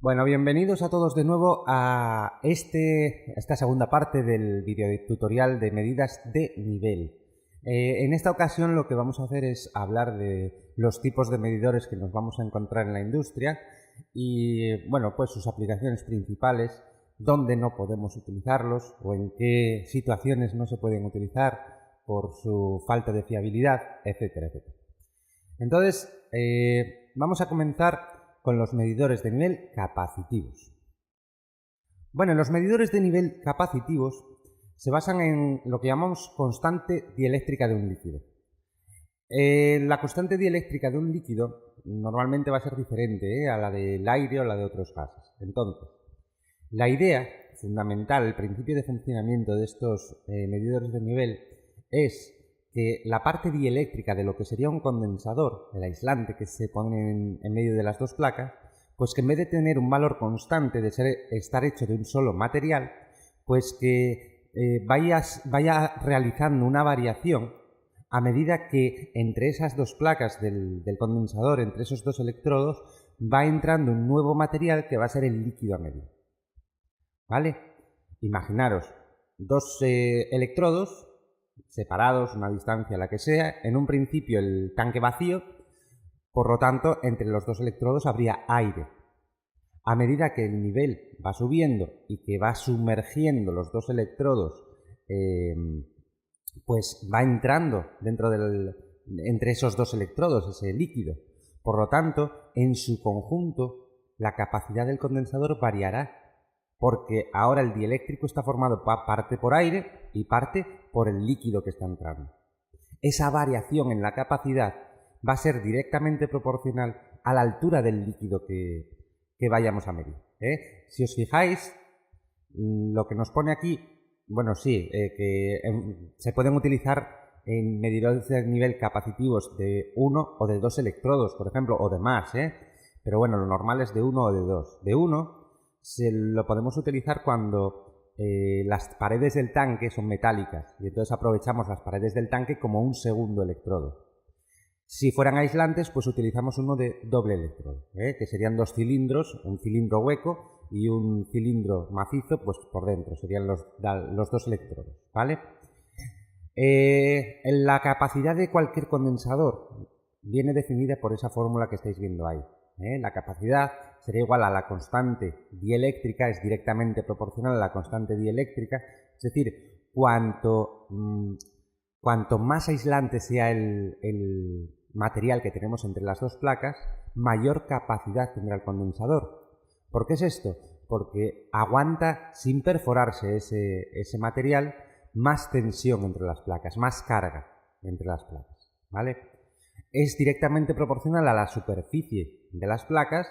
Bueno, bienvenidos a todos de nuevo a esta segunda parte del video tutorial de medidas de nivel. En esta ocasión lo que vamos a hacer es hablar de los tipos de medidores que nos vamos a encontrar en la industria y, bueno, pues sus aplicaciones principales, dónde no podemos utilizarlos o en qué situaciones no se pueden utilizar por su falta de fiabilidad, etcétera, etcétera. Entonces, vamos a comenzar con los medidores de nivel capacitivos. Bueno, los medidores de nivel capacitivos se basan en lo que llamamos constante dieléctrica de un líquido. La constante dieléctrica de un líquido normalmente va a ser diferente a la del aire o la de otros gases. Entonces, la idea fundamental, el principio de funcionamiento de estos medidores de nivel es que la parte dieléctrica de lo que sería un condensador, el aislante que se pone en medio de las dos placas, pues que en vez de tener un valor constante de estar hecho de un solo material, pues que vaya realizando una variación a medida que entre esas dos placas del condensador, entre esos dos electrodos, va entrando un nuevo material que va a ser el líquido a medio. ¿Vale? Imaginaros dos electrodos separados, una distancia la que sea, en un principio el tanque vacío, por lo tanto, entre los dos electrodos habría aire. A medida que el nivel va subiendo y que va sumergiendo los dos electrodos, pues va entrando entre esos dos electrodos ese líquido. Por lo tanto, en su conjunto, la capacidad del condensador variará, porque ahora el dieléctrico está formado parte por aire y parte por el líquido que está entrando. Esa variación en la capacidad va a ser directamente proporcional a la altura del líquido que vayamos a medir. Si os fijáis, lo que nos pone aquí, bueno, sí, que se pueden utilizar en medidores de nivel capacitivos de 1 o de 2 electrodos, por ejemplo, o de más, pero bueno, lo normal es de 1 o de 2. De 1 lo podemos utilizar cuando las paredes del tanque son metálicas y entonces aprovechamos las paredes del tanque como un segundo electrodo. Si fueran aislantes, pues utilizamos uno de doble electrodo, que serían dos cilindros, un cilindro hueco y un cilindro macizo, pues por dentro, serían los dos electrodos, ¿vale? La capacidad de cualquier condensador viene definida por esa fórmula que estáis viendo ahí. La capacidad sería igual a la constante dieléctrica, es directamente proporcional a la constante dieléctrica, es decir, cuanto más aislante sea el material que tenemos entre las dos placas, mayor capacidad tendrá el condensador. ¿Por qué es esto? Porque aguanta, sin perforarse ese material, más tensión entre las placas, más carga entre las placas, ¿vale? Es directamente proporcional a la superficie de las placas.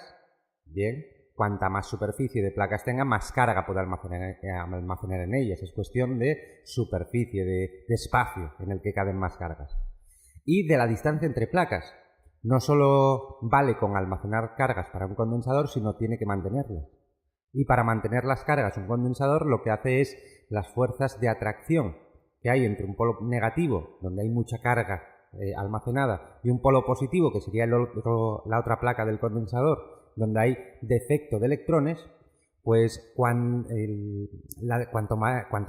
Bien, cuanta más superficie de placas tenga, más carga puede almacenar en ellas. Es cuestión de superficie, de espacio en el que caben más cargas. Y de la distancia entre placas. No solo vale con almacenar cargas para un condensador, sino tiene que mantenerlas. Y para mantener las cargas un condensador lo que hace es las fuerzas de atracción que hay entre un polo negativo, donde hay mucha carga almacenada, y un polo positivo, que sería la otra placa del condensador, donde hay defecto de electrones, pues cuanto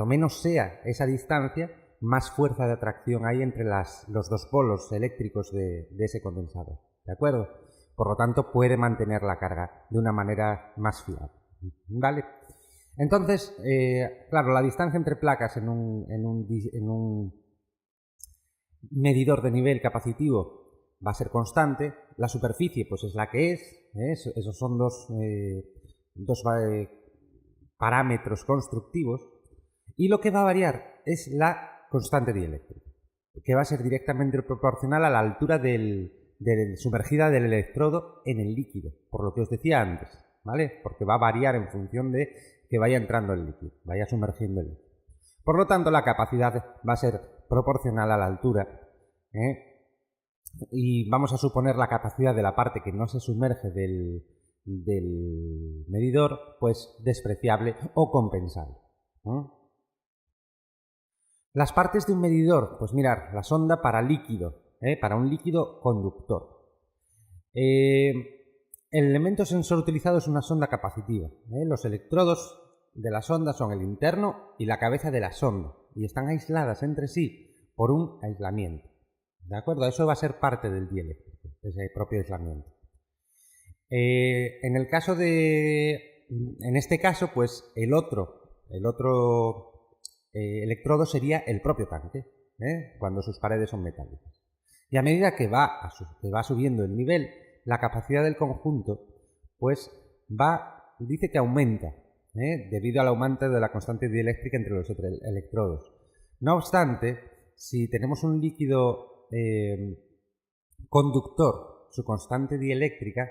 menos sea esa distancia, más fuerza de atracción hay entre los dos polos eléctricos de ese condensador, ¿de acuerdo? Por lo tanto, puede mantener la carga de una manera más fiable, ¿vale? Entonces, claro, la distancia entre placas en un medidor de nivel capacitivo va a ser constante, la superficie pues es la que es, esos son dos parámetros constructivos, y lo que va a variar es la constante dieléctrica, que va a ser directamente proporcional a la altura sumergida del electrodo en el líquido, por lo que os decía antes, ¿vale? Porque va a variar en función de que vaya entrando el líquido, vaya sumergiendo el líquido. Por lo tanto, la capacidad va a ser proporcional a la altura, y vamos a suponer la capacidad de la parte que no se sumerge del medidor, pues despreciable o compensable. Las partes de un medidor, pues mirar, la sonda para líquido, para un líquido conductor. El elemento sensor utilizado es una sonda capacitiva. Los electrodos de la sonda son el interno y la cabeza de la sonda y están aisladas entre sí por un aislamiento. ¿De acuerdo? Eso va a ser parte del dieléctrico, ese propio aislamiento. En este caso, pues el otro electrodo sería el propio tanque, cuando sus paredes son metálicas. Y a medida que va subiendo el nivel, la capacidad del conjunto, pues dice que aumenta, debido al aumento de la constante dieléctrica entre los electrodos. No obstante, si tenemos un líquido conductor, su constante dieléctrica,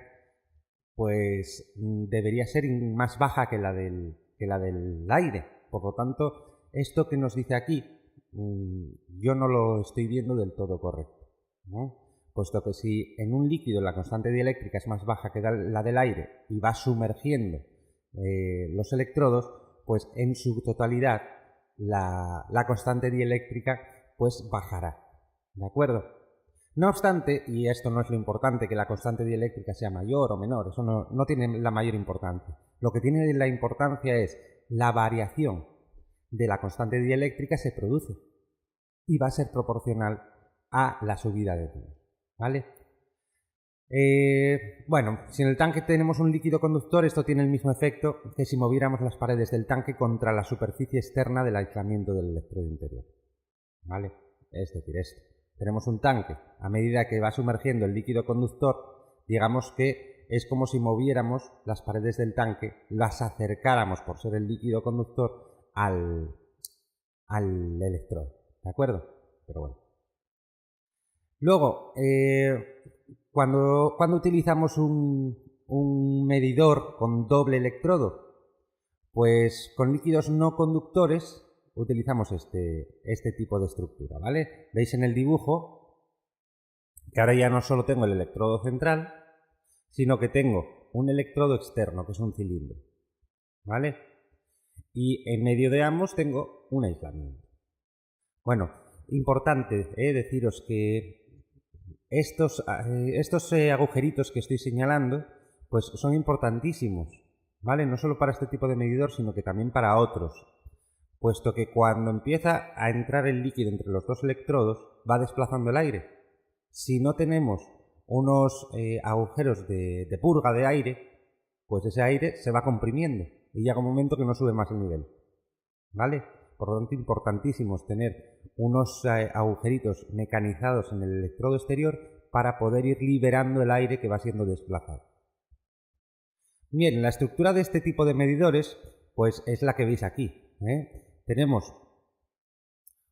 pues debería ser más baja que la del aire. Por lo tanto, esto que nos dice aquí, yo no lo estoy viendo del todo correcto, ¿no? Puesto que si en un líquido la constante dieléctrica es más baja que la del aire y va sumergiendo los electrodos, pues en su totalidad la constante dieléctrica pues bajará. ¿De acuerdo? No obstante, y esto no es lo importante, que la constante dieléctrica sea mayor o menor, eso no tiene la mayor importancia. Lo que tiene la importancia es la variación de la constante dieléctrica se produce y va a ser proporcional a la subida de nivel, ¿vale? Bueno, si en el tanque tenemos un líquido conductor, esto tiene el mismo efecto que si moviéramos las paredes del tanque contra la superficie externa del aislamiento del electrodo interior, ¿vale? Es decir, esto. Tenemos un tanque, a medida que va sumergiendo el líquido conductor, digamos que es como si moviéramos las paredes del tanque, las acercáramos por ser el líquido conductor al electrodo, ¿de acuerdo? Pero bueno. Luego, cuando utilizamos un medidor con doble electrodo, pues con líquidos no conductores utilizamos este tipo de estructura, ¿vale? Veis en el dibujo que ahora ya no solo tengo el electrodo central, sino que tengo un electrodo externo, que es un cilindro, ¿vale? Y en medio de ambos tengo un aislamiento. Bueno, importante deciros que estos agujeritos que estoy señalando, pues son importantísimos, ¿vale? No solo para este tipo de medidor, sino que también para otros, puesto que cuando empieza a entrar el líquido entre los dos electrodos, va desplazando el aire. Si no tenemos unos agujeros de purga de aire, pues ese aire se va comprimiendo y llega un momento que no sube más el nivel, ¿vale? Por lo tanto, importantísimos tener unos agujeritos mecanizados en el electrodo exterior para poder ir liberando el aire que va siendo desplazado. Bien, la estructura de este tipo de medidores pues es la que veis aquí, Tenemos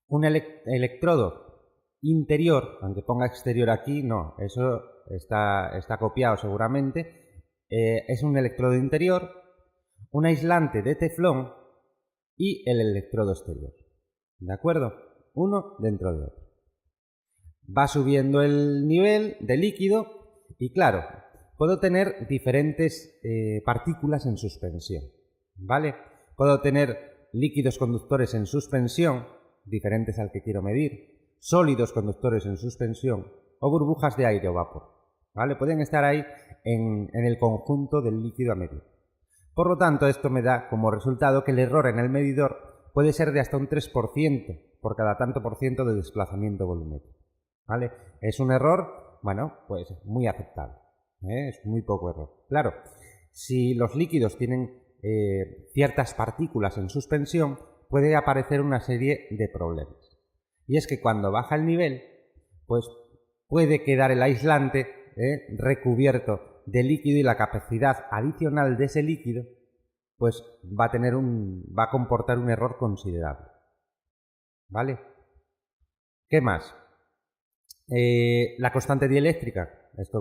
un electrodo interior, aunque ponga exterior aquí, no, eso está copiado seguramente. Es un electrodo interior, un aislante de teflón y el electrodo exterior, ¿de acuerdo? Uno dentro de otro. Va subiendo el nivel de líquido y claro, puedo tener diferentes partículas en suspensión, ¿vale? Puedo tener líquidos conductores en suspensión, diferentes al que quiero medir, sólidos conductores en suspensión o burbujas de aire o vapor, ¿vale? Pueden estar ahí en el conjunto del líquido a medir. Por lo tanto, esto me da como resultado que el error en el medidor puede ser de hasta un 3% por cada tanto por ciento de desplazamiento volumétrico, ¿vale? Es un error, bueno, pues muy aceptable, es muy poco error. Claro, si los líquidos tienen ciertas partículas en suspensión, puede aparecer una serie de problemas. Y es que cuando baja el nivel, pues puede quedar el aislante recubierto de líquido y la capacidad adicional de ese líquido pues va a comportar un error considerable, ¿vale? ¿Qué más? La constante dieléctrica, esto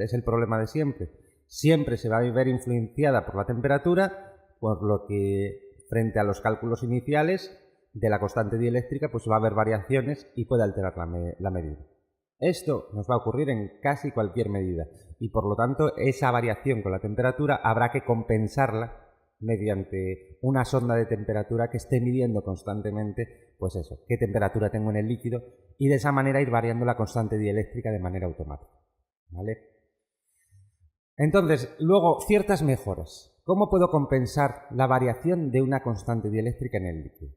es el problema de siempre. Siempre se va a ver influenciada por la temperatura, por lo que frente a los cálculos iniciales de la constante dieléctrica pues va a haber variaciones y puede alterar la medida. Esto nos va a ocurrir en casi cualquier medida y por lo tanto esa variación con la temperatura habrá que compensarla mediante una sonda de temperatura que esté midiendo constantemente pues eso, qué temperatura tengo en el líquido y de esa manera ir variando la constante dieléctrica de manera automática, ¿vale? Entonces, luego, ciertas mejoras. ¿Cómo puedo compensar la variación de una constante dieléctrica en el líquido?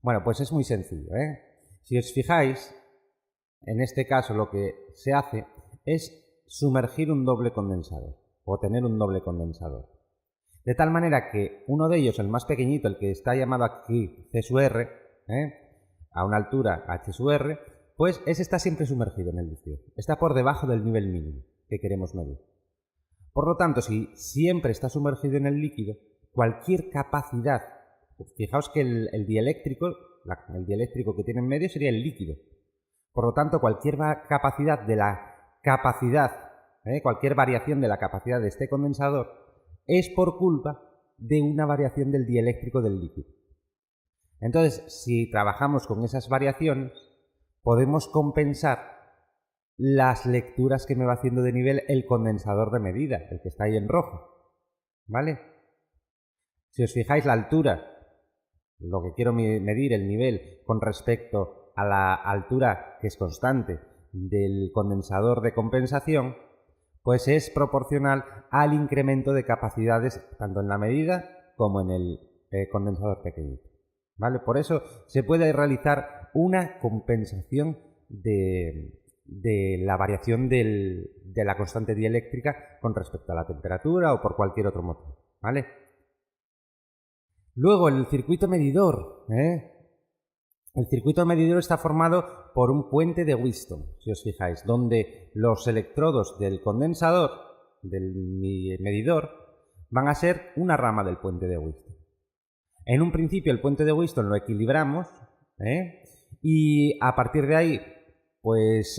Bueno, pues es muy sencillo, ¿eh? Si os fijáis, en este caso lo que se hace es sumergir un doble condensador o tener un doble condensador. De tal manera que uno de ellos, el más pequeñito, el que está llamado aquí C sub R, a una altura H sub R, pues ese está siempre sumergido en el líquido. Está por debajo del nivel mínimo que queremos medir. Por lo tanto, si siempre está sumergido en el líquido, cualquier capacidad, fijaos que el dieléctrico que tiene en medio sería el líquido. Por lo tanto, cualquier capacidad de la capacidad, cualquier variación de la capacidad de este condensador es por culpa de una variación del dieléctrico del líquido. Entonces, si trabajamos con esas variaciones, podemos compensar las lecturas que me va haciendo de nivel el condensador de medida, el que está ahí en rojo, ¿vale? Si os fijáis la altura, lo que quiero medir, el nivel con respecto a la altura que es constante del condensador de compensación, pues es proporcional al incremento de capacidades tanto en la medida como en el condensador pequeñito, ¿vale? Por eso se puede realizar una compensación de la variación de la constante dieléctrica con respecto a la temperatura o por cualquier otro motivo, ¿vale? Luego, el circuito medidor, El circuito medidor está formado por un puente de Wheatstone, si os fijáis, donde los electrodos del condensador, del medidor, van a ser una rama del puente de Wheatstone. En un principio el puente de Wheatstone lo equilibramos, y a partir de ahí, pues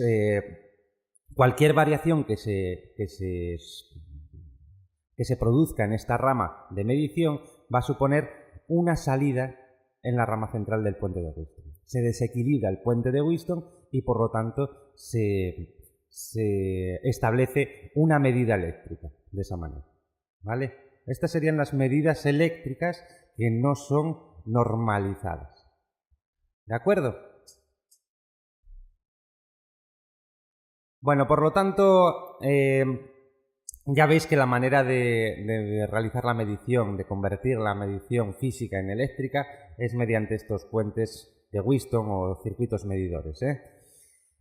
cualquier variación que se produzca en esta rama de medición va a suponer una salida en la rama central del puente de Wheatstone. Se desequilibra el puente de Wheatstone y por lo tanto se establece una medida eléctrica de esa manera, ¿vale? Estas serían las medidas eléctricas que no son normalizadas. ¿De acuerdo? Bueno, por lo tanto, ya veis que la manera de realizar la medición, de convertir la medición física en eléctrica, es mediante estos puentes de Wheatstone o circuitos medidores,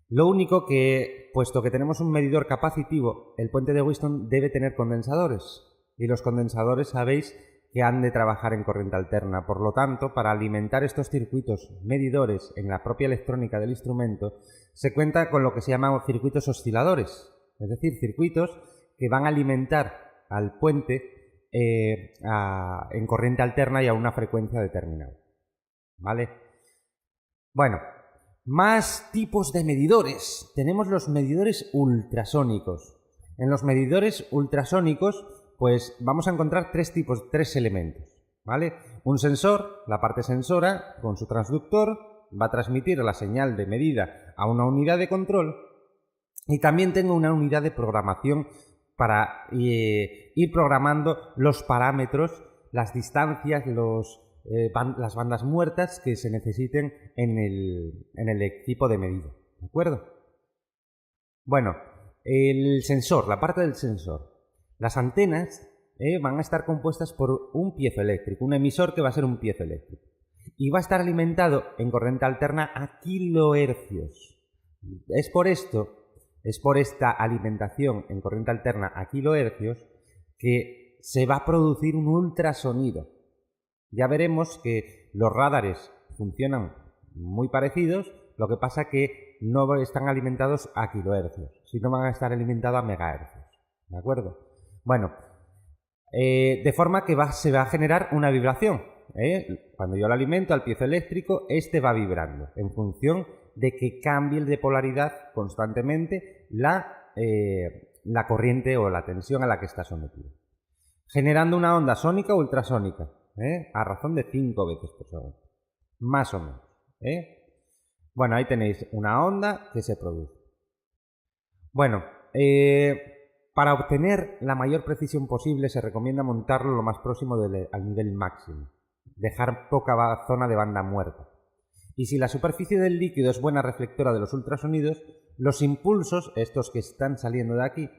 Lo único que, puesto que tenemos un medidor capacitivo, el puente de Wheatstone debe tener condensadores. Y los condensadores sabéis que han de trabajar en corriente alterna. Por lo tanto, para alimentar estos circuitos medidores en la propia electrónica del instrumento, se cuenta con lo que se llaman circuitos osciladores. Es decir, circuitos que van a alimentar al puente en corriente alterna y a una frecuencia determinada, ¿vale? Bueno, más tipos de medidores. Tenemos los medidores ultrasónicos. En los medidores ultrasónicos, pues vamos a encontrar tres elementos, ¿vale? Un sensor, la parte sensora, con su transductor, va a transmitir la señal de medida a una unidad de control, y también tengo una unidad de programación para ir programando los parámetros, las distancias, las bandas muertas que se necesiten en el equipo de medida, ¿de acuerdo? Bueno, el sensor, la parte del sensor. Las antenas van a estar compuestas por un piezoeléctrico, un emisor que va a ser un piezoeléctrico, y va a estar alimentado en corriente alterna a kilohercios. Es por esta alimentación en corriente alterna a kilohercios que se va a producir un ultrasonido. Ya veremos que los radares funcionan muy parecidos, lo que pasa que no están alimentados a kilohercios, sino van a estar alimentados a megahercios, ¿de acuerdo? Bueno, de forma que se va a generar una vibración, Cuando yo lo alimento al piezoeléctrico, este va vibrando en función de que cambie de polaridad constantemente la corriente o la tensión a la que está sometido, generando una onda sónica o ultrasónica, a razón de 5 veces por segundo, más o menos. Bueno, ahí tenéis una onda que se produce. Bueno, para obtener la mayor precisión posible se recomienda montarlo lo más próximo al nivel máximo, dejar poca zona de banda muerta. Y si la superficie del líquido es buena reflectora de los ultrasonidos, los impulsos, estos que están saliendo de aquí,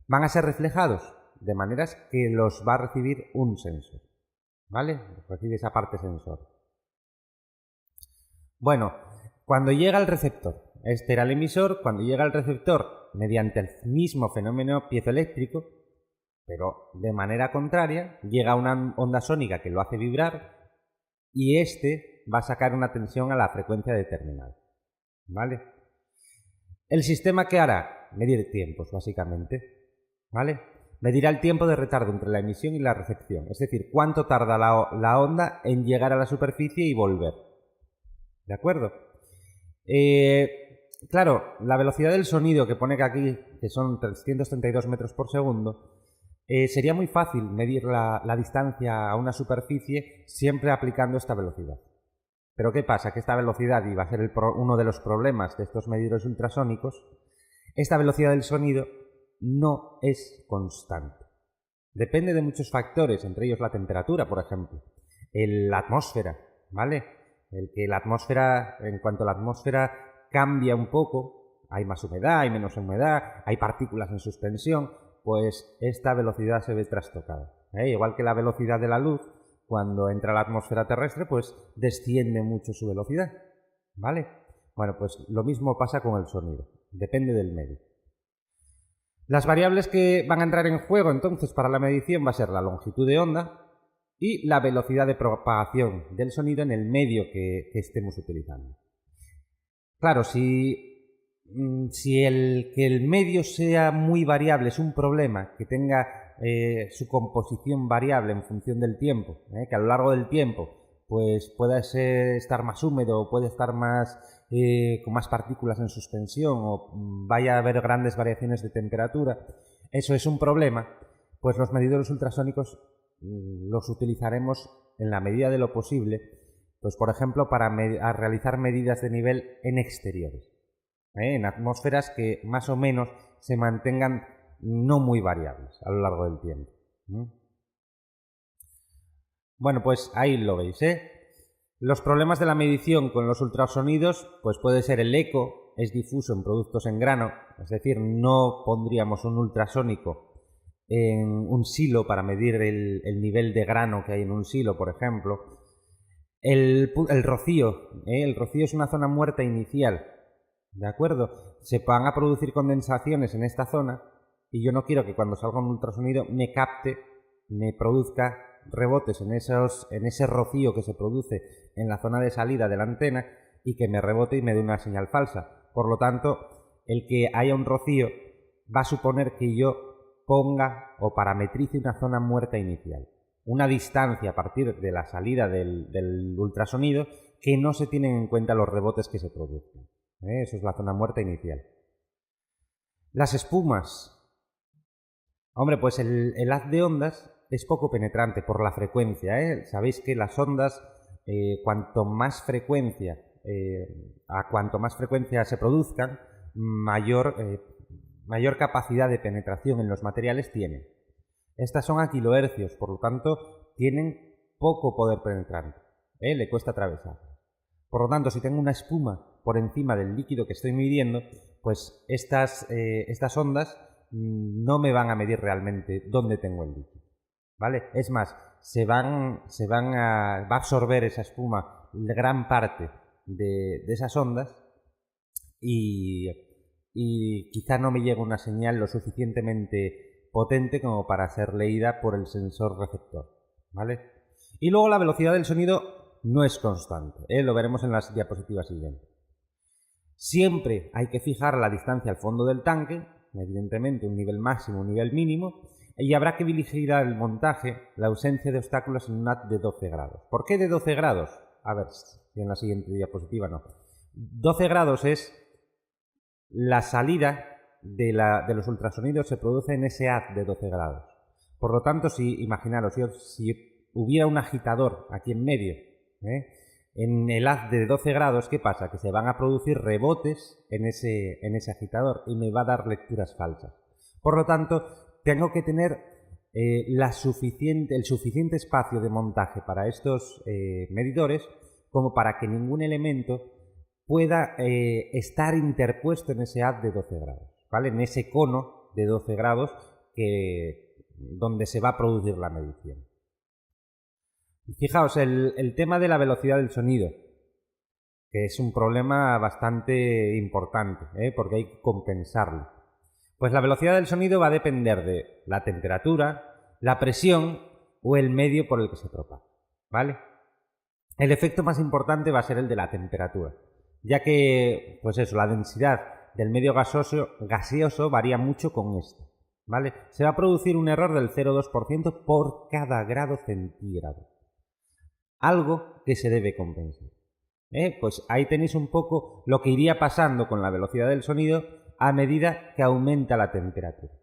van a ser reflejados de maneras que los va a recibir un sensor, ¿vale? Recibe esa parte sensor. Bueno, cuando llega al receptor, este era el emisor, cuando llega al receptor, mediante el mismo fenómeno piezoeléctrico, pero de manera contraria, llega una onda sónica que lo hace vibrar y este va a sacar una tensión a la frecuencia determinada, ¿vale? El sistema, ¿qué hará? Medir tiempos, básicamente, ¿vale? Medirá el tiempo de retardo entre la emisión y la recepción, es decir, cuánto tarda la onda en llegar a la superficie y volver, ¿de acuerdo? Claro, la velocidad del sonido que pone aquí, que son 332 metros por segundo, sería muy fácil medir la distancia a una superficie siempre aplicando esta velocidad. Pero ¿qué pasa? Que esta velocidad, y va a ser uno de los problemas de estos medidores ultrasónicos, esta velocidad del sonido no es constante. Depende de muchos factores, entre ellos la temperatura, por ejemplo, la atmósfera, ¿vale? La atmósfera, en cuanto la atmósfera cambia un poco, hay más humedad, hay menos humedad, hay partículas en suspensión, pues esta velocidad se ve trastocada. Igual que la velocidad de la luz, cuando entra a la atmósfera terrestre, pues desciende mucho su velocidad, ¿vale? Bueno, pues lo mismo pasa con el sonido, depende del medio. Las variables que van a entrar en juego entonces para la medición va a ser la longitud de onda y la velocidad de propagación del sonido en el medio que estemos utilizando. Claro, si el medio sea muy variable es un problema, que tenga su composición variable en función del tiempo, que a lo largo del tiempo pues pueda estar más húmedo o puede estar con más partículas en suspensión o vaya a haber grandes variaciones de temperatura, eso es un problema, pues los medidores ultrasónicos los utilizaremos en la medida de lo posible, pues por ejemplo para realizar medidas de nivel en exteriores, en atmósferas que más o menos se mantengan no muy variables a lo largo del tiempo. Bueno, pues ahí lo veis, Los problemas de la medición con los ultrasonidos, pues puede ser el eco, es difuso en productos en grano, es decir, no pondríamos un ultrasónico en un silo para medir el nivel de grano que hay en un silo, por ejemplo. El rocío, el rocío es una zona muerta inicial, ¿de acuerdo? Se van a producir condensaciones en esta zona y yo no quiero que cuando salga un ultrasonido me produzca rebotes en ese rocío que se produce en la zona de salida de la antena y que me rebote y me dé una señal falsa. Por lo tanto, el que haya un rocío va a suponer que yo ponga o parametrice una zona muerta inicial, una distancia a partir de la salida del ultrasonido que no se tienen en cuenta los rebotes que se producen. Eso es la zona muerta inicial. Las espumas. Hombre, pues el haz de ondas es poco penetrante por la frecuencia, Sabéis que las ondas, cuanto más frecuencia se produzcan, mayor capacidad de penetración en los materiales tienen. Estas son a kilohercios, por lo tanto, tienen poco poder penetrante, le cuesta atravesar. Por lo tanto, si tengo una espuma por encima del líquido que estoy midiendo, pues estas ondas no me van a medir realmente dónde tengo el líquido, ¿vale? Es más, va a absorber esa espuma gran parte de esas ondas y quizá no me llegue una señal lo suficientemente potente como para ser leída por el sensor receptor, ¿vale? Y luego la velocidad del sonido no es constante, lo veremos en las diapositivas siguientes. Siempre hay que fijar la distancia al fondo del tanque, evidentemente un nivel máximo, un nivel mínimo, y habrá que vigilar el montaje, la ausencia de obstáculos en un haz de 12 grados. ¿Por qué de 12 grados? A ver, si en la siguiente diapositiva no. 12 grados es la salida de los ultrasonidos se produce en ese haz de 12 grados. Por lo tanto, imaginaros, si hubiera un agitador aquí en medio, en el haz de 12 grados, ¿qué pasa? Que se van a producir rebotes en ese agitador y me va a dar lecturas falsas. Por lo tanto, tengo que tener el suficiente espacio de montaje para estos medidores como para que ningún elemento pueda estar interpuesto en ese haz de 12 grados, ¿vale? En ese cono de 12 grados donde se va a producir la medición. Fijaos, el tema de la velocidad del sonido, que es un problema bastante importante, porque hay que compensarlo. Pues la velocidad del sonido va a depender de la temperatura, la presión o el medio por el que se propaga, ¿vale? El efecto más importante va a ser el de la temperatura, ya que, pues eso, la densidad del medio gaseoso varía mucho con esto, ¿vale? Se va a producir un error del 0,2% por cada grado centígrado, algo que se debe compensar. Pues ahí tenéis un poco lo que iría pasando con la velocidad del sonido a medida que aumenta la temperatura.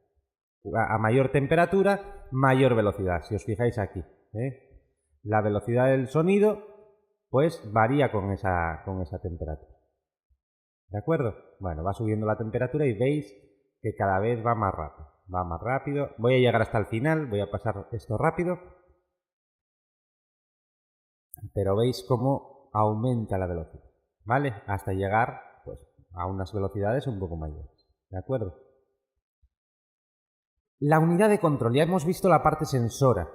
A mayor temperatura, mayor velocidad, si os fijáis aquí. La velocidad del sonido pues varía con esa temperatura. ¿De acuerdo? Bueno, va subiendo la temperatura y veis que cada vez va más rápido. Va más rápido. Voy a llegar hasta el final, voy a pasar esto rápido. Pero veis cómo aumenta la velocidad, ¿vale? Hasta llegar pues a unas velocidades un poco mayores. ¿De acuerdo? La unidad de control, ya hemos visto la parte sensora,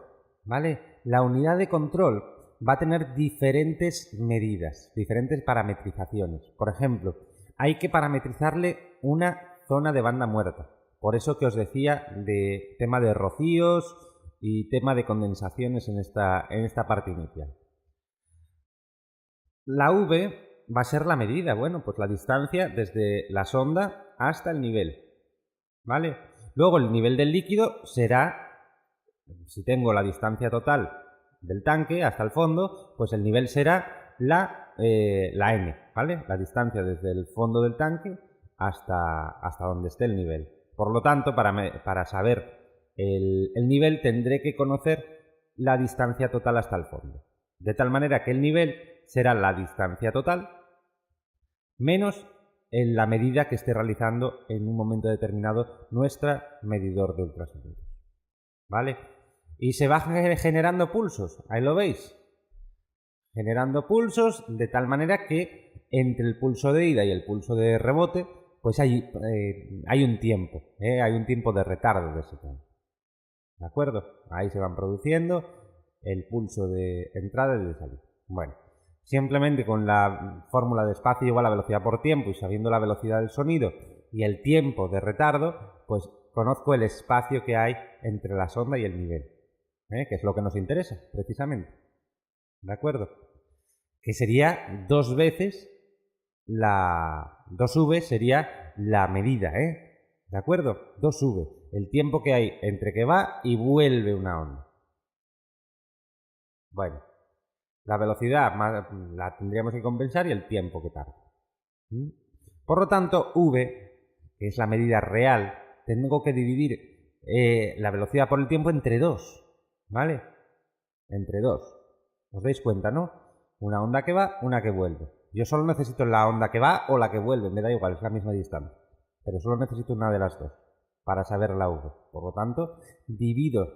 ¿vale? La unidad de control va a tener diferentes medidas, diferentes parametrizaciones. Por ejemplo, hay que parametrizarle una zona de banda muerta. Por eso que os decía de tema de rocíos y tema de condensaciones en esta parte inicial. La V va a ser la medida, bueno, pues la distancia desde la sonda hasta el nivel, ¿vale? Luego el nivel del líquido será, si tengo la distancia total del tanque hasta el fondo, pues el nivel será la N, ¿vale? La distancia desde el fondo del tanque hasta donde esté el nivel. Por lo tanto, para saber el nivel tendré que conocer la distancia total hasta el fondo. De tal manera que el nivel será la distancia total menos en la medida que esté realizando en un momento determinado nuestro medidor de ultrasonidos, ¿vale? Y se va generando pulsos, ahí lo veis, generando pulsos de tal manera que entre el pulso de ida y el pulso de rebote pues hay un tiempo, hay un tiempo de retardo de ese tiempo, ¿de acuerdo? Ahí se van produciendo el pulso de entrada y de salida. Bueno, simplemente con la fórmula de espacio igual a velocidad por tiempo y sabiendo la velocidad del sonido y el tiempo de retardo, pues conozco el espacio que hay entre la sonda y el nivel, que es lo que nos interesa, precisamente. ¿De acuerdo? Que sería 2 veces 2V sería la medida, ¿de acuerdo? 2V, el tiempo que hay entre que va y vuelve una onda. Bueno, la velocidad la tendríamos que compensar y el tiempo que tarda. Por lo tanto, V, que es la medida real, tengo que dividir la velocidad por el tiempo entre 2, ¿vale? Entre 2. ¿Os dais cuenta, no? Una onda que va, una que vuelve. Yo solo necesito la onda que va o la que vuelve, me da igual, es la misma distancia. Pero solo necesito una de las dos para saber la V. Por lo tanto, divido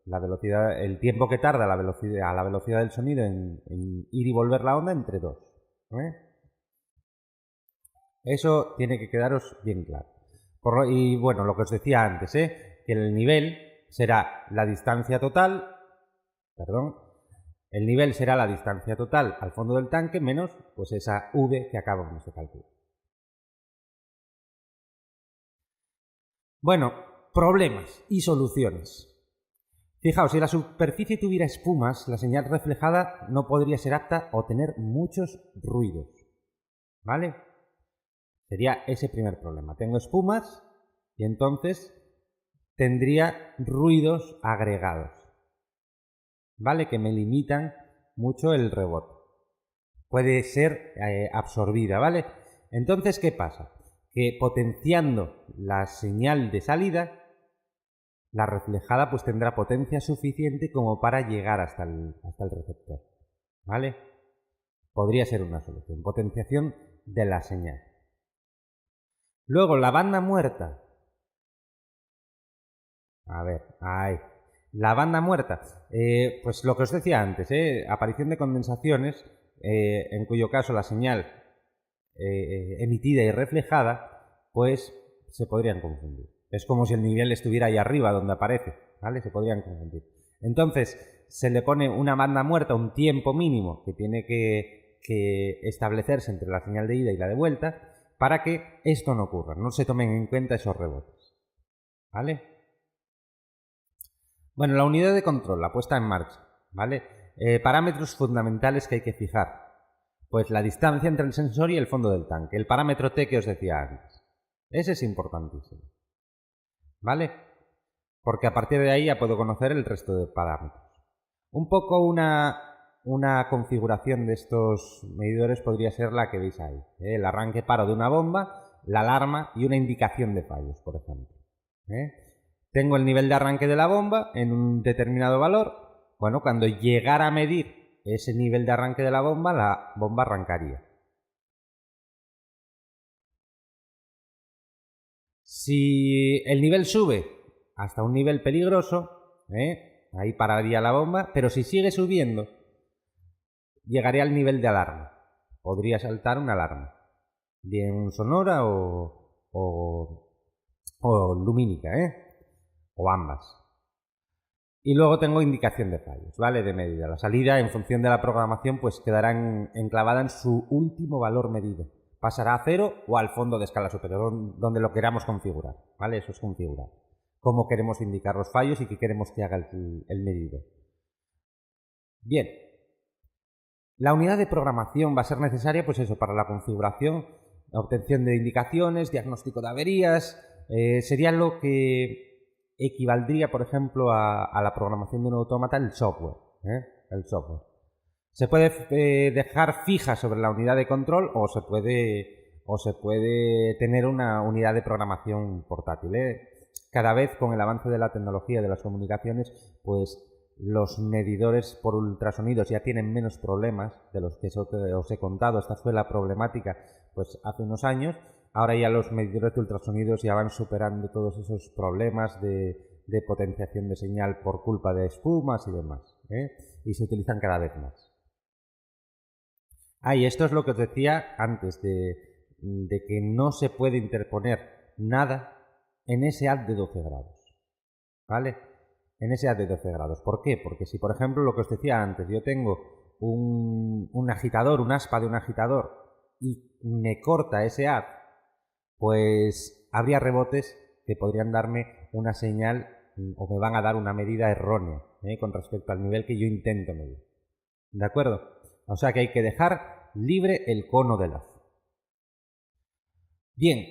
la velocidad, el tiempo que tarda a la velocidad del sonido en ir y volver la onda entre 2. Eso tiene que quedaros bien claro. Y bueno, lo que os decía antes, que el nivel será la distancia total, el nivel será la distancia total al fondo del tanque menos pues esa V que acabamos de calcular. Bueno, problemas y soluciones. Fijaos, si la superficie tuviera espumas, la señal reflejada no podría ser apta o tener muchos ruidos, ¿vale? Sería ese primer problema. Tengo espumas y entonces tendría ruidos agregados, ¿vale? Que me limitan mucho el rebote. Puede ser absorbida, ¿vale? Entonces, ¿qué pasa? Que potenciando la señal de salida, la reflejada pues tendrá potencia suficiente como para llegar hasta el receptor, ¿vale? Podría ser una solución, potenciación de la señal. Luego, la banda muerta. A ver, ahí. La banda muerta. Pues lo que os decía antes, aparición de condensaciones, en cuyo caso la señal emitida y reflejada, pues se podrían confundir. Es como si el nivel estuviera ahí arriba donde aparece, ¿vale? Se podrían confundir. Entonces, se le pone una banda muerta, un tiempo mínimo que tiene que establecerse entre la señal de ida y la de vuelta para que esto no ocurra, no se tomen en cuenta esos rebotes, ¿vale? Bueno, la unidad de control, la puesta en marcha, ¿vale? Parámetros fundamentales que hay que fijar. Pues la distancia entre el sensor y el fondo del tanque, el parámetro T que os decía antes. Ese es importantísimo, ¿vale? Porque a partir de ahí ya puedo conocer el resto de parámetros. Un poco una configuración de estos medidores podría ser la que veis ahí, ¿eh? El arranque-paro de una bomba, la alarma y una indicación de fallos, por ejemplo, ¿eh? Tengo el nivel de arranque de la bomba en un determinado valor. Bueno, cuando llegara a medir ese nivel de arranque de la bomba arrancaría. Si el nivel sube hasta un nivel peligroso, ahí pararía la bomba, pero si sigue subiendo, llegaría al nivel de alarma. Podría saltar una alarma, bien sonora o lumínica, o ambas. Y luego tengo indicación de fallos, ¿vale? De medida. La salida, en función de la programación, pues quedará enclavada en su último valor medido. Pasará a 0 o al fondo de escala superior, donde lo queramos configurar, ¿vale? Eso es configurar. Cómo queremos indicar los fallos y qué queremos que haga el medido. Bien. La unidad de programación va a ser necesaria, pues eso, para la configuración, la obtención de indicaciones, diagnóstico de averías. Sería lo que equivaldría, por ejemplo, a la programación de un autómata el software. El software. Se puede dejar fija sobre la unidad de control o se puede tener una unidad de programación portátil. Cada vez con el avance de la tecnología de las comunicaciones, pues los medidores por ultrasonidos ya tienen menos problemas de los que os he contado. Esta fue la problemática pues hace unos años. Ahora ya los medidores de ultrasonidos ya van superando todos esos problemas de potenciación de señal por culpa de espumas y demás, y se utilizan cada vez más. Y esto es lo que os decía antes de que no se puede interponer nada en ese haz de 12 grados, ¿vale? En ese haz de 12 grados. ¿Por qué? Porque si, por ejemplo, lo que os decía antes, yo tengo un agitador, un aspa de un agitador y me corta ese haz, pues habría rebotes que podrían darme una señal o me van a dar una medida errónea con respecto al nivel que yo intento medir. ¿De acuerdo? O sea que hay que dejar libre el cono del haz. Bien,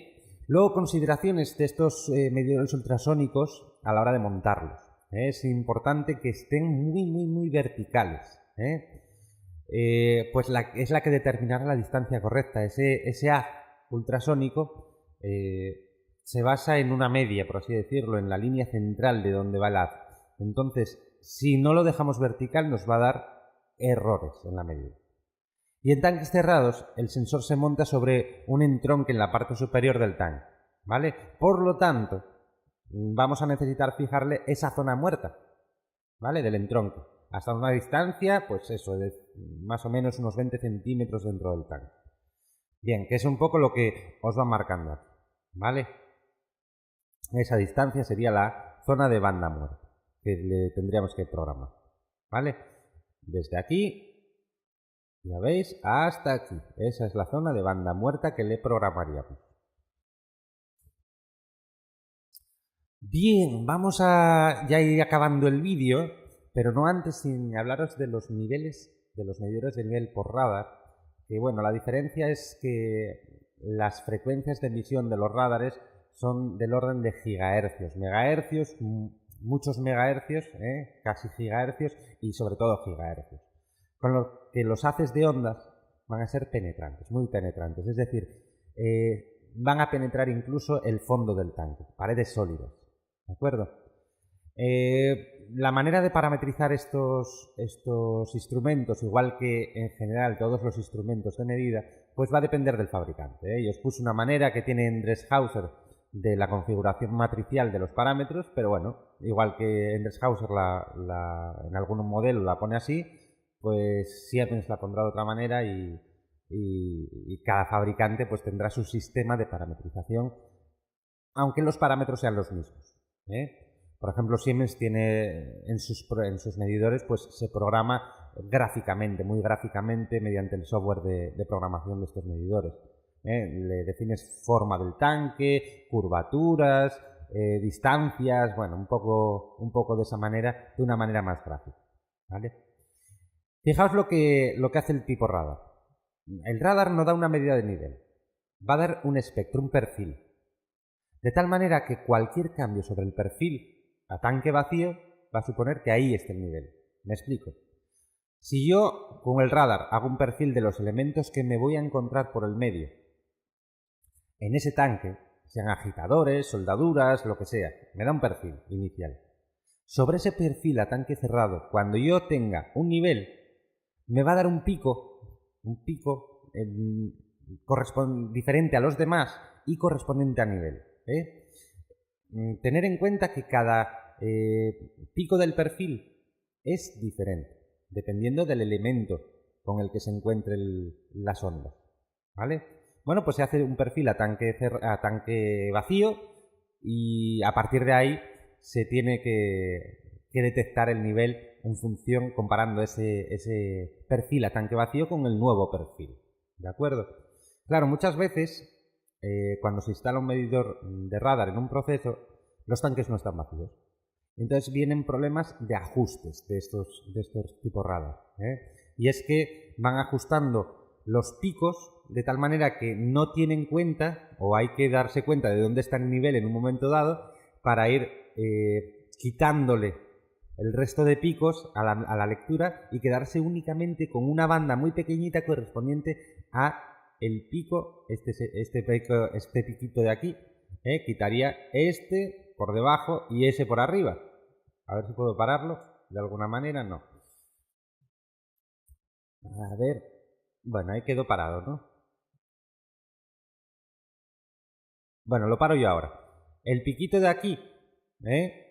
luego consideraciones de estos medidores ultrasónicos a la hora de montarlos. Es importante que estén muy verticales. Pues es la que determinará la distancia correcta. Ese haz ultrasónico se basa en una media, por así decirlo, en la línea central de donde va el haz. Entonces, si no lo dejamos vertical, nos va a dar errores en la medida. Y en tanques cerrados, el sensor se monta sobre un entronque en la parte superior del tanque, ¿vale? Por lo tanto, vamos a necesitar fijarle esa zona muerta, ¿vale? Del entronque. Hasta una distancia, pues eso, de más o menos unos 20 centímetros dentro del tanque. Bien, que es un poco lo que os va marcando aquí, ¿vale? Esa distancia sería la zona de banda muerta que le tendríamos que programar, ¿vale? Desde aquí, ya veis, hasta aquí. Esa es la zona de banda muerta que le programaríamos. Bien, vamos a ya ir acabando el vídeo, pero no antes sin hablaros de los niveles, de los medidores de nivel por radar. Que bueno, la diferencia es que las frecuencias de emisión de los radares son del orden de gigahercios, megahercios, muchos megahercios, casi gigahercios y sobre todo gigahercios. Con lo que los haces de ondas van a ser penetrantes, muy penetrantes, es decir, van a penetrar incluso el fondo del tanque, paredes sólidas, ¿de acuerdo? La manera de parametrizar estos instrumentos, igual que en general todos los instrumentos de medida, pues va a depender del fabricante. Yo os puse una manera que tiene en Dresshauser de la configuración matricial de los parámetros, pero bueno, igual que en Dresshauser en algún modelo la pone así, pues Siemens la pondrá de otra manera y cada fabricante pues tendrá su sistema de parametrización aunque los parámetros sean los mismos, Por ejemplo, Siemens tiene en sus medidores, pues se programa gráficamente, muy gráficamente, mediante el software de programación de estos medidores. Le defines forma del tanque, curvaturas, distancias, bueno, un poco de esa manera, de una manera más gráfica, ¿vale? Fijaos lo que hace el tipo radar. El radar no da una medida de nivel, va a dar un espectro, un perfil. De tal manera que cualquier cambio sobre el perfil a tanque vacío va a suponer que ahí esté el nivel. ¿Me explico? Si yo con el radar hago un perfil de los elementos que me voy a encontrar por el medio en ese tanque, sean agitadores, soldaduras, lo que sea, me da un perfil inicial. Sobre ese perfil a tanque cerrado, cuando yo tenga un nivel, me va a dar un pico diferente a los demás y correspondiente a nivel. Tener en cuenta que cada pico del perfil es diferente, dependiendo del elemento con el que se encuentre la sonda, ¿vale? Bueno, pues se hace un perfil a tanque vacío y a partir de ahí se tiene que detectar el nivel en función, comparando ese perfil a tanque vacío con el nuevo perfil, ¿de acuerdo? Claro, muchas veces cuando se instala un medidor de radar en un proceso, los tanques no están vacíos. Entonces vienen problemas de ajustes de estos tipos radar, y es que van ajustando los picos de tal manera que no tienen cuenta, o hay que darse cuenta de dónde está el nivel en un momento dado para ir quitándole el resto de picos a la lectura y quedarse únicamente con una banda muy pequeñita correspondiente a el pico, este piquito de aquí, quitaría este por debajo y ese por arriba. A ver si puedo pararlo de alguna manera. No. A ver. Bueno, ahí quedó parado, ¿no? Bueno, lo paro yo ahora. El piquito de aquí,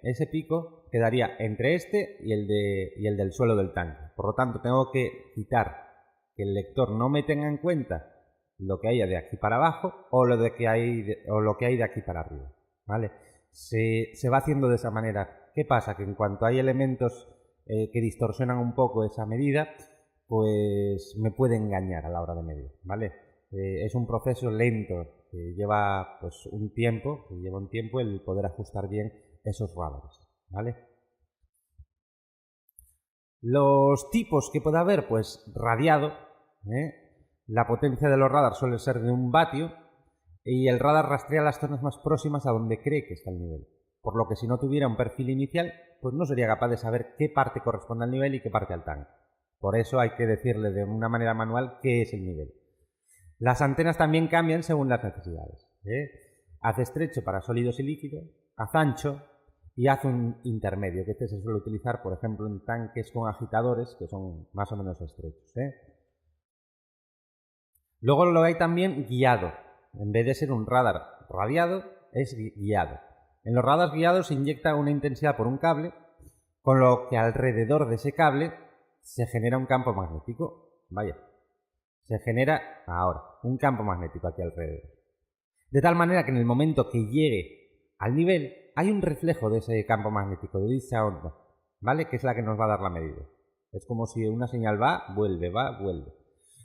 ese pico quedaría entre este y el del suelo del tanque. Por lo tanto, tengo que quitar que el lector no me tenga en cuenta lo que haya de aquí para abajo o lo que hay de aquí para arriba, ¿vale? Se va haciendo de esa manera. ¿Qué pasa? Que en cuanto hay elementos que distorsionan un poco esa medida, pues me puede engañar a la hora de medir, ¿vale? Es un proceso lento que lleva pues un tiempo el poder ajustar bien esos radares, ¿vale? Los tipos que puede haber, pues radiado, la potencia de los radars suele ser de 1 vatio y el radar rastrea las zonas más próximas a donde cree que está el nivel. Por lo que si no tuviera un perfil inicial, pues no sería capaz de saber qué parte corresponde al nivel y qué parte al tanque. Por eso hay que decirle de una manera manual qué es el nivel. Las antenas también cambian según las necesidades. Haz estrecho para sólidos y líquidos, haz ancho y haz un intermedio, que este se suele utilizar, por ejemplo, en tanques con agitadores que son más o menos estrechos. Luego lo hay también guiado. En vez de ser un radar radiado, es guiado. En los radares guiados se inyecta una intensidad por un cable, con lo que alrededor de ese cable se genera un campo magnético. Vaya, se genera ahora un campo magnético aquí alrededor. De tal manera que en el momento que llegue al nivel, hay un reflejo de ese campo magnético, de dicha onda, ¿vale? Que es la que nos va a dar la medida. Es como si una señal va, vuelve.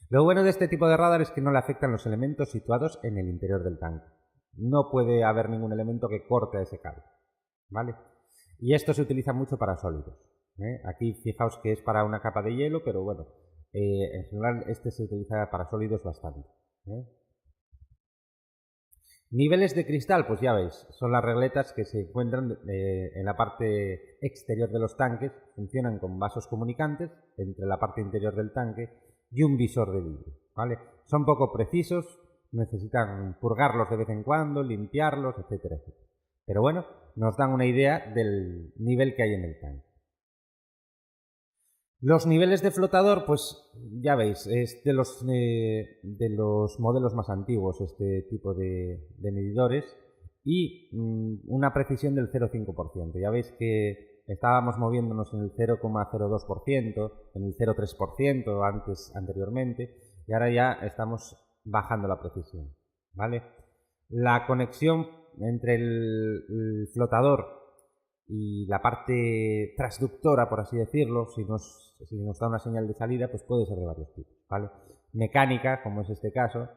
Lo bueno de este tipo de radar es que no le afectan los elementos situados en el interior del tanque. No puede haber ningún elemento que corte ese cable, ¿vale? Y esto se utiliza mucho para sólidos. Aquí fijaos que es para una capa de hielo, pero bueno, en general este se utiliza para sólidos bastante. Niveles de cristal, pues ya veis, son las regletas que se encuentran en la parte exterior de los tanques, funcionan con vasos comunicantes entre la parte interior del tanque y un visor de vidrio, ¿vale? Son poco precisos, necesitan purgarlos de vez en cuando, limpiarlos, etcétera, etcétera. Pero bueno, nos dan una idea del nivel que hay en el tanque. Los niveles de flotador, pues ya veis, es de los modelos más antiguos este tipo de medidores y una precisión del 0,5%. Ya veis que estábamos moviéndonos en el 0,02%, en el 0,3% anteriormente, y ahora ya estamos bajando la precisión, ¿vale? La conexión entre el flotador y la parte transductora, por así decirlo, si nos da una señal de salida, pues puede ser de varios tipos, ¿vale? Mecánica, como es este caso,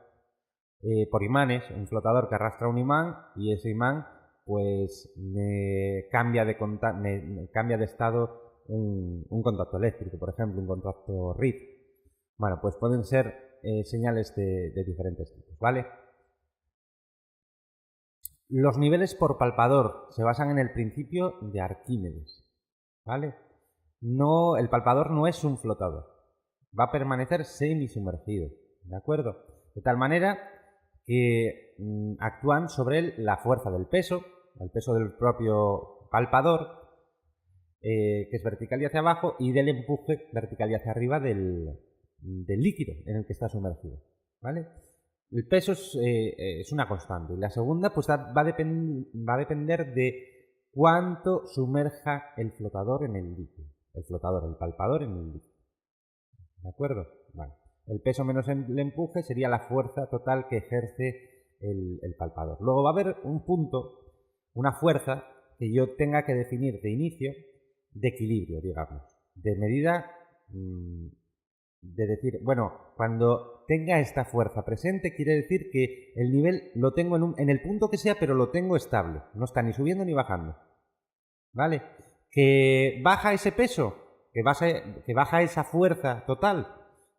por imanes, un flotador que arrastra un imán y ese imán pues me cambia de estado un contacto eléctrico, por ejemplo, un contacto RID. Bueno, pues pueden ser señales de diferentes tipos, ¿vale? Los niveles por palpador se basan en el principio de Arquímedes, ¿vale? No, el palpador no es un flotador, va a permanecer semisumergido, ¿de acuerdo? De tal manera que actúan sobre él la fuerza del peso, el peso del propio palpador, que es vertical y hacia abajo, y del empuje vertical y hacia arriba del líquido en el que está sumergido, ¿vale? El peso es una constante. Y la segunda pues va a depender de cuánto sumerja el flotador en el líquido. El palpador en el líquido. ¿De acuerdo? Vale. El peso menos el empuje sería la fuerza total que ejerce el palpador. Luego va a haber un punto, una fuerza que yo tenga que definir de inicio de equilibrio, digamos. De medida de decir, bueno, cuando tenga esta fuerza presente, quiere decir que el nivel lo tengo en el punto que sea, pero lo tengo estable. No está ni subiendo ni bajando. ¿Vale? Que baja ese peso, que baja esa fuerza total,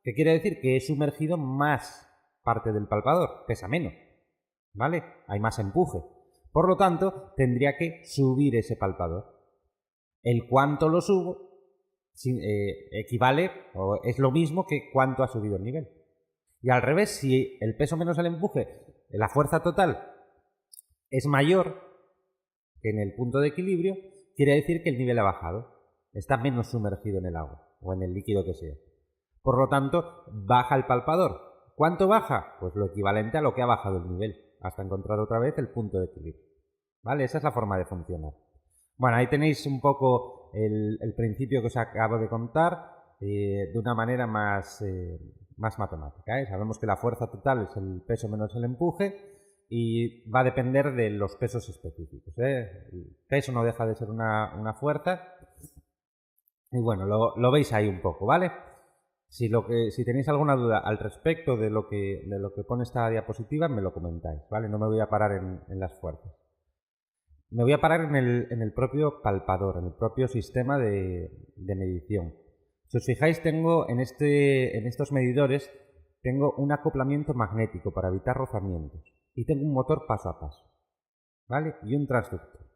que quiere decir que he sumergido más parte del palpador, pesa menos. ¿Vale? Hay más empuje. Por lo tanto, tendría que subir ese palpador. El cuánto lo subo equivale o es lo mismo que cuánto ha subido el nivel. Y al revés, si el peso menos el empuje, la fuerza total es mayor que en el punto de equilibrio, quiere decir que el nivel ha bajado, está menos sumergido en el agua o en el líquido que sea. Por lo tanto, baja el palpador. ¿Cuánto baja? Pues lo equivalente a lo que ha bajado el nivel, hasta encontrar otra vez el punto de equilibrio. ¿Vale? Esa es la forma de funcionar. Bueno, ahí tenéis un poco el principio que os acabo de contar de una manera más matemática, ¿eh? Sabemos que la fuerza total es el peso menos el empuje y va a depender de los pesos específicos, ¿eh? El peso no deja de ser una fuerza y bueno, lo veis ahí un poco, ¿vale? Si tenéis alguna duda al respecto de lo que pone esta diapositiva, me lo comentáis, ¿vale? No me voy a parar en las fuerzas. Me voy a parar en el propio palpador, en el propio sistema de medición. Si os fijáis, tengo en estos medidores tengo un acoplamiento magnético para evitar rozamientos y tengo un motor paso a paso, ¿vale? Y un transductor,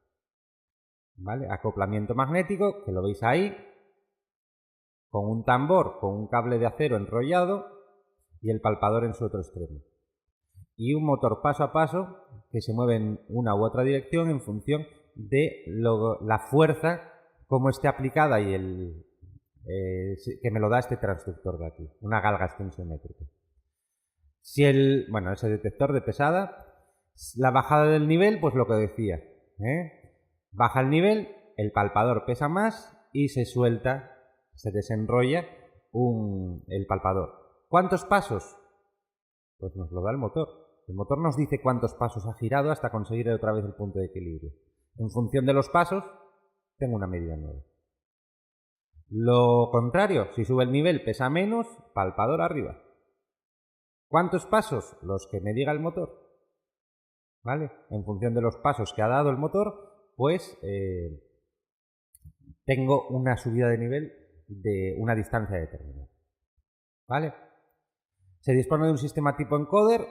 ¿vale? Acoplamiento magnético, que lo veis ahí, con un tambor, con un cable de acero enrollado y el palpador en su otro extremo. Y un motor paso a paso que se mueve en una u otra dirección en función de la fuerza, cómo esté aplicada y que me lo da este transductor de aquí, una galga tensiométrica. Ese detector de pesada, la bajada del nivel, pues lo que decía, baja el nivel, el palpador pesa más y se suelta, se desenrolla el palpador. ¿Cuántos pasos? Pues nos lo da el motor. El motor nos dice cuántos pasos ha girado hasta conseguir otra vez el punto de equilibrio. En función de los pasos, tengo una medida nueva. Lo contrario, si sube el nivel, pesa menos, palpador arriba. ¿Cuántos pasos? Los que me diga el motor. ¿Vale? En función de los pasos que ha dado el motor, pues tengo una subida de nivel de una distancia determinada. ¿Vale? Se dispone de un sistema tipo encoder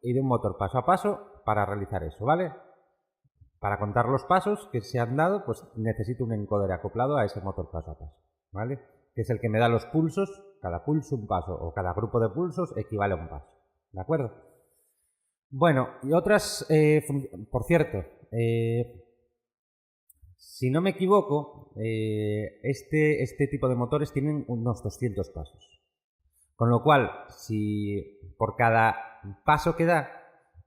y de un motor paso a paso para realizar eso, ¿vale? Para contar los pasos que se han dado, pues necesito un encoder acoplado a ese motor paso a paso, ¿vale? Que es el que me da los pulsos, cada pulso un paso, o cada grupo de pulsos equivale a un paso, ¿de acuerdo? Bueno, y otras, por cierto, si no me equivoco, este tipo de motores tienen unos 200 pasos. Con lo cual, si por cada paso que da,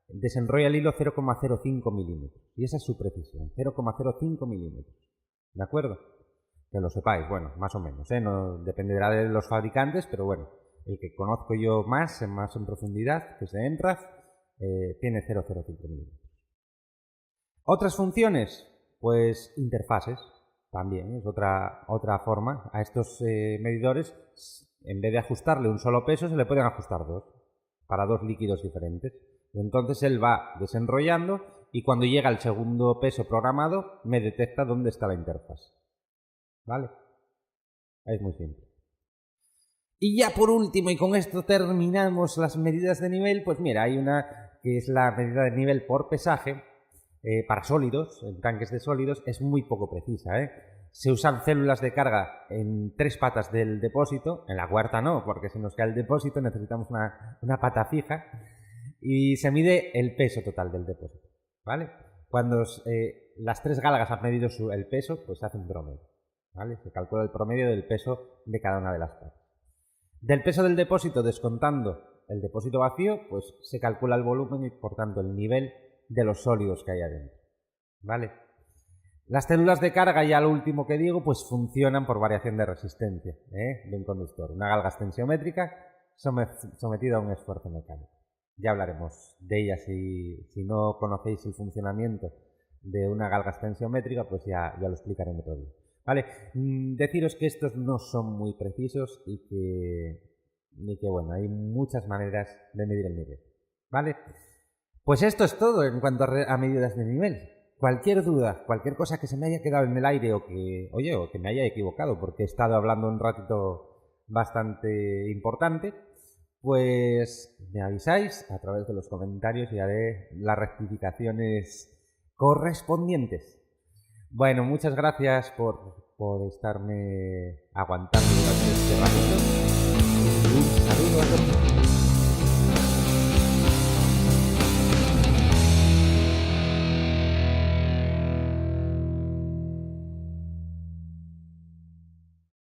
desenrolla el hilo 0,05 milímetros. Y esa es su precisión, 0,05 milímetros. ¿De acuerdo? Que lo sepáis, bueno, más o menos, ¿eh? No dependerá de los fabricantes, pero bueno, el que conozco yo más en profundidad, que es de Enraf, tiene 0,05 milímetros. Otras funciones, pues interfaces, también es otra forma. A estos medidores, en vez de ajustarle un solo peso, se le pueden ajustar dos, para dos líquidos diferentes. Y entonces él va desenrollando y cuando llega al segundo peso programado, me detecta dónde está la interfaz. ¿Vale? Es muy simple. Y ya por último, y con esto terminamos las medidas de nivel, pues mira, hay una que es la medida de nivel por pesaje para sólidos, en tanques de sólidos, es muy poco precisa. Se usan células de carga en 3 patas del depósito, en la cuarta no, porque si nos cae el depósito necesitamos una pata fija, y se mide el peso total del depósito, ¿vale? Cuando las 3 galgas han medido el peso, pues se hace un promedio, ¿vale? Se calcula el promedio del peso de cada una de las patas. Del peso del depósito, descontando el depósito vacío, pues se calcula el volumen y, por tanto, el nivel de los sólidos que hay adentro, ¿vale? Las células de carga, ya lo último que digo, pues funcionan por variación de resistencia de un conductor. Una galga tensiométrica sometida a un esfuerzo mecánico. Ya hablaremos de ella. Si no conocéis el funcionamiento de una galga tensiométrica, pues ya lo explicaré en otro día. Vale, deciros que estos no son muy precisos y que bueno, hay muchas maneras de medir el nivel, ¿vale? Pues esto es todo en cuanto a medidas de nivel. Cualquier duda, cualquier cosa que se me haya quedado en el aire o que me haya equivocado porque he estado hablando un ratito bastante importante, pues me avisáis a través de los comentarios y haré las rectificaciones correspondientes. Bueno, muchas gracias por estarme aguantando durante este ratito. Un saludo a todos.